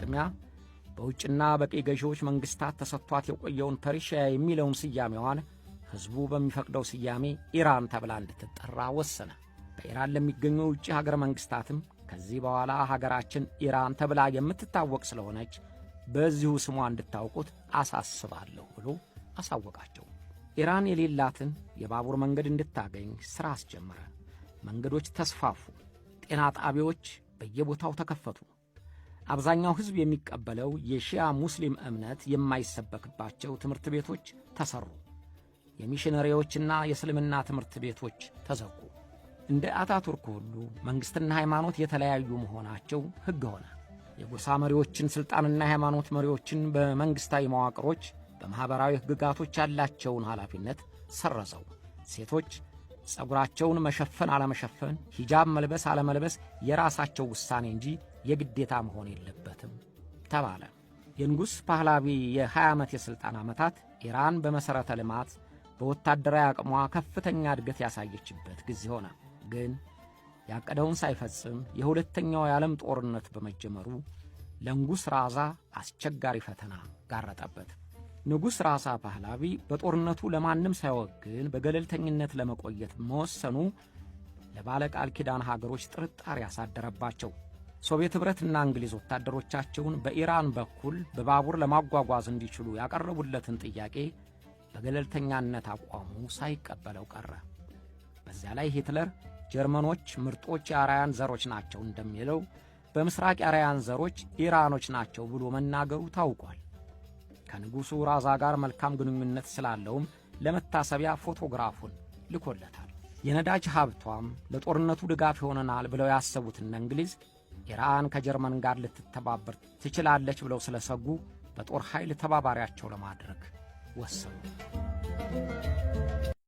በቅድሚያ በውጭና በቀይ ገዢዎች መንግስታት ተሰጥቷት የቆየውን ፐርሺያ የሚለውን ስያሜዋን ሕዝቡ በሚፈቅደው ስያሜ ኢራን ተብላ እንድትጠራ ወሰነ። በኢራን ለሚገኙ የውጭ ሀገር መንግስታትም ከዚህ በኋላ ሀገራችን ኢራን ተብላ የምትታወቅ ስለሆነች በዚሁ ስሟ እንድታውቁት አሳስባለሁ ብሎ አሳወቃቸው። ኢራን የሌላትን የባቡር መንገድ እንድታገኝ ሥራ አስጀመረ። መንገዶች ተስፋፉ። ጤና ጣቢያዎች በየቦታው ተከፈቱ። አብዛኛው ሕዝብ የሚቀበለው የሺያ ሙስሊም እምነት የማይሰበክባቸው ትምህርት ቤቶች ተሠሩ። የሚሽነሪዎችና የእስልምና ትምህርት ቤቶች ተዘጉ። እንደ አታቱርክ ሁሉ መንግሥትና ሃይማኖት የተለያዩ መሆናቸው ሕግ ሆነ። የጎሳ መሪዎችን ሥልጣንና የሃይማኖት መሪዎችን በመንግሥታዊ መዋቅሮች፣ በማኅበራዊ ሕግጋቶች ያላቸውን ኃላፊነት ሰረዘው። ሴቶች ጸጉራቸውን መሸፈን አለመሸፈን፣ ሂጃብ መልበስ አለመልበስ የራሳቸው ውሳኔ እንጂ የግዴታ መሆን የለበትም ተባለ። የንጉሥ ፓህላቪ የ20 ዓመት የሥልጣን ዓመታት ኢራን በመሠረተ ልማት በወታደራዊ አቅሟ ከፍተኛ እድገት ያሳየችበት ጊዜ ሆነ። ግን ያቀደውን ሳይፈጽም የሁለተኛው የዓለም ጦርነት በመጀመሩ ለንጉሥ ራዛ አስቸጋሪ ፈተና ጋረጠበት። ንጉሥ ራዛ ፓህላቪ በጦርነቱ ለማንም ሳይወግን በገለልተኝነት ለመቆየት መወሰኑ ለባለ ቃል ኪዳን ሀገሮች ጥርጣሬ ያሳደረባቸው። ሶቪየት ኅብረትና እንግሊዝ ወታደሮቻቸውን በኢራን በኩል በባቡር ለማጓጓዝ እንዲችሉ ያቀረቡለትን ጥያቄ በገለልተኛነት አቋሙ ሳይቀበለው ቀረ። በዚያ ላይ ሂትለር ጀርመኖች ምርጦች የአርያን ዘሮች ናቸው እንደሚለው በምስራቅ የአርያን ዘሮች ኢራኖች ናቸው ብሎ መናገሩ ታውቋል። ከንጉሡ ራዛ ጋር መልካም ግንኙነት ስላለውም ለመታሰቢያ ፎቶግራፉን ልኮለታል። የነዳጅ ሀብቷም ለጦርነቱ ድጋፍ ይሆነናል ብለው ያሰቡትና እንግሊዝ ኢራን ከጀርመን ጋር ልትተባበር ትችላለች ብለው ስለሰጉ በጦር ኃይል ተባባሪያቸው ለማድረግ ወሰኑ።